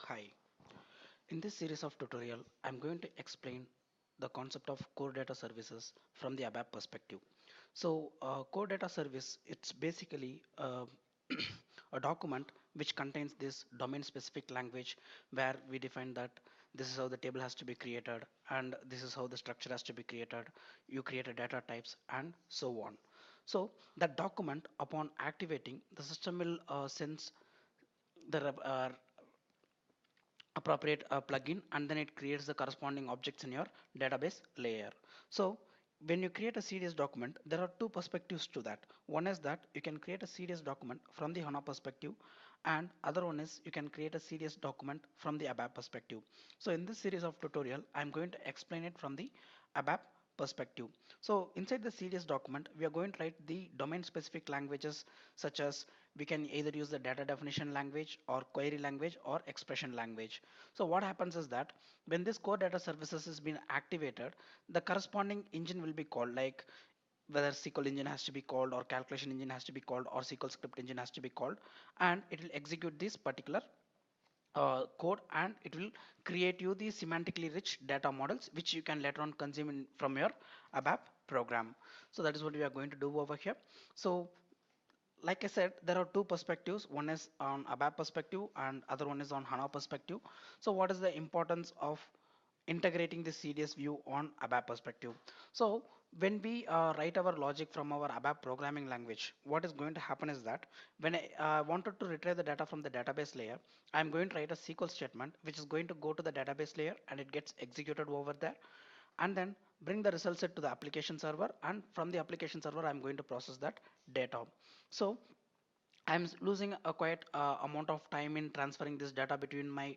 Hi, in this series of tutorial, I'm going to explain the concept of core data services from the ABAP perspective. Core data service, it's basically a document which contains this domain specific language where we define that this is how the table has to be created and this is how the structure has to be created. You create a data types and so on. So that document upon activating the system will sense the appropriate plugin and then it creates the corresponding objects in your database layer. So when you create a CDS document, there are two perspectives to that. One is that you can create a CDS document from the HANA perspective, and other one is you can create a CDS document from the ABAP perspective. So in this series of tutorial, I'm going to explain it from the ABAP perspective. So inside the CDS document, we are going to write the domain specific languages such as we can either use the data definition language or query language or expression language. So what happens is that when this core data services has been activated, the corresponding engine will be called, like whether SQL engine has to be called or calculation engine has to be called or SQL script engine has to be called, and it will execute this particular code and it will create you the semantically rich data models which you can later on consume from your ABAP program. So that is what we are going to do over here. So like I said, there are two perspectives. One is on ABAP perspective and other one is on HANA perspective. So what is the importance of integrating the CDS view on ABAP perspective? So when we write our logic from our ABAP programming language, what is going to happen is that when I wanted to retrieve the data from the database layer, I'm going to write a SQL statement which is going to go to the database layer and it gets executed over there and then bring the result set to the application server, and from the application server I'm going to process that data. So I'm losing a quite amount of time in transferring this data between my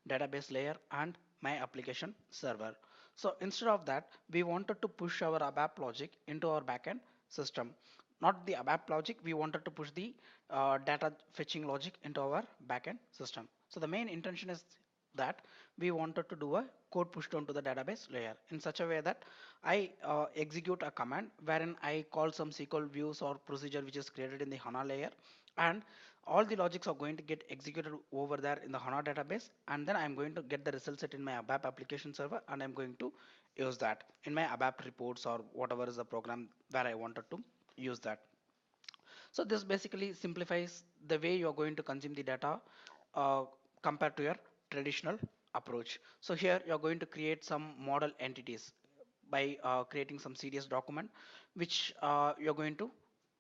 database layer and my application server. So instead of that, we wanted to push our ABAP logic into our backend system. Not the ABAP logic, we wanted to push the data fetching logic into our backend system. So the main intention is that we wanted to do a code push down to the database layer in such a way that I execute a command wherein I call some SQL views or procedure which is created in the HANA layer, and all the logics are going to get executed over there in the HANA database, and then I'm going to get the result set in my ABAP application server and I'm going to use that in my ABAP reports or whatever is the program where I wanted to use that. So this basically simplifies the way you are going to consume the data uh, compared to your traditional approach. So here you are going to create some model entities by creating some CDS document which you're going to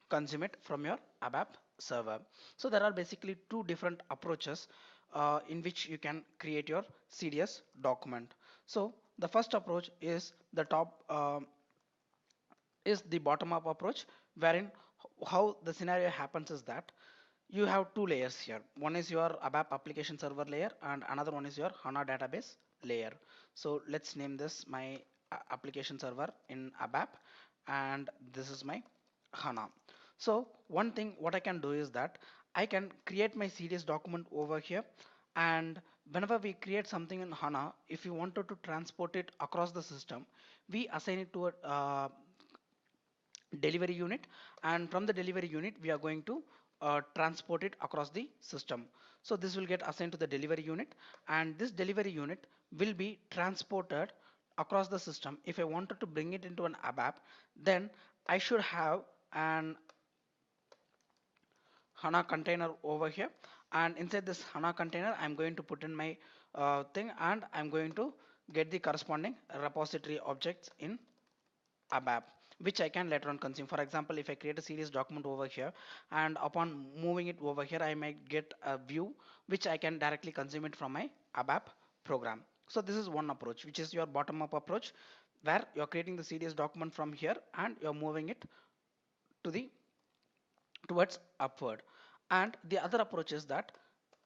consume it from your ABAP server. So there are basically two different approaches in which you can create your CDS document. So the first approach is the top is the bottom up approach, wherein how the scenario happens is that you have two layers here. One is your ABAP application server layer and another one is your HANA database layer. So let's name this my application server in ABAP and this is my HANA. So one thing what I can do is that I can create my CDS document over here, and whenever we create something in HANA, if you wanted to transport it across the system, we assign it to a delivery unit, and from the delivery unit we are going to transport it across the system. So this will get assigned to the delivery unit, and this delivery unit will be transported across the system. If I wanted to bring it into an ABAP, then I should have an HANA container over here, and inside this HANA container I'm going to put in my thing, and I'm going to get the corresponding repository objects in ABAP, which I can later on consume. For example, if I create a series document over here and upon moving it over here, I might get a view which I can directly consume it from my ABAP program. So this is one approach, which is your bottom up approach, where you're creating the CDS document from here and you're moving it to the towards upward. And the other approach is that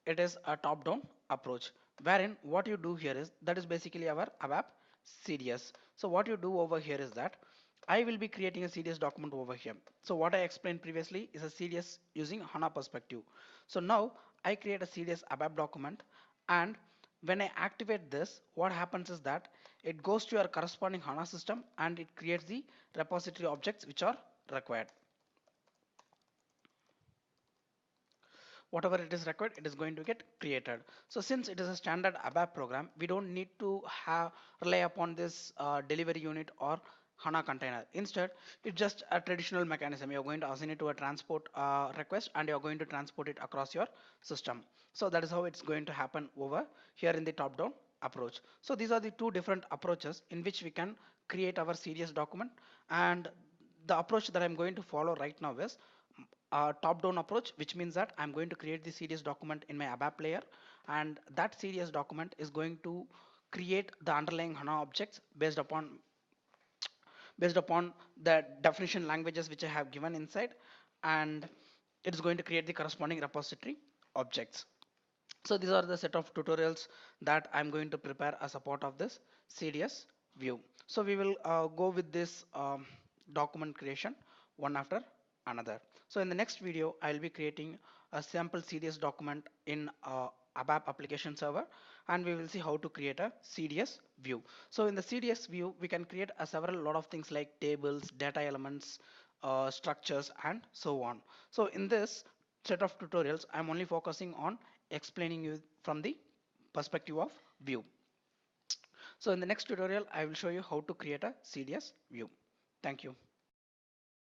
it is a top down approach, wherein what you do here is that is basically our ABAP CDS. So what you do over here is that I will be creating a CDS document over here. So what I explained previously is a CDS using HANA perspective. So now I create a CDS ABAP document, and when I activate this, what happens is that it goes to your corresponding HANA system and it creates the repository objects which are required. whatever it is required, it is going to get created. So since it is a standard ABAP program, we don't need to have rely upon this delivery unit or HANA container. Instead, it's just a traditional mechanism. You're going to assign it to a transport request and you're going to transport it across your system. So that is how it's going to happen over here in the top-down approach. So these are the two different approaches in which we can create our CDS document, and the approach that I'm going to follow right now is a top-down approach, which means that I'm going to create the CDS document in my ABAP layer, and that CDS document is going to create the underlying HANA objects based upon the definition languages which I have given inside, and it is going to create the corresponding repository objects. So these are the set of tutorials that I'm going to prepare as a part of this CDS view. So we will go with this document creation one after another. So in the next video, I'll be creating a sample CDS document in ABAP application server, and we will see how to create a CDS view. So in the CDS view, we can create a several lot of things like tables, data elements, structures, and so on. So in this set of tutorials, I'm only focusing on explaining you from the perspective of view. So in the next tutorial, I will show you how to create a CDS view. Thank you.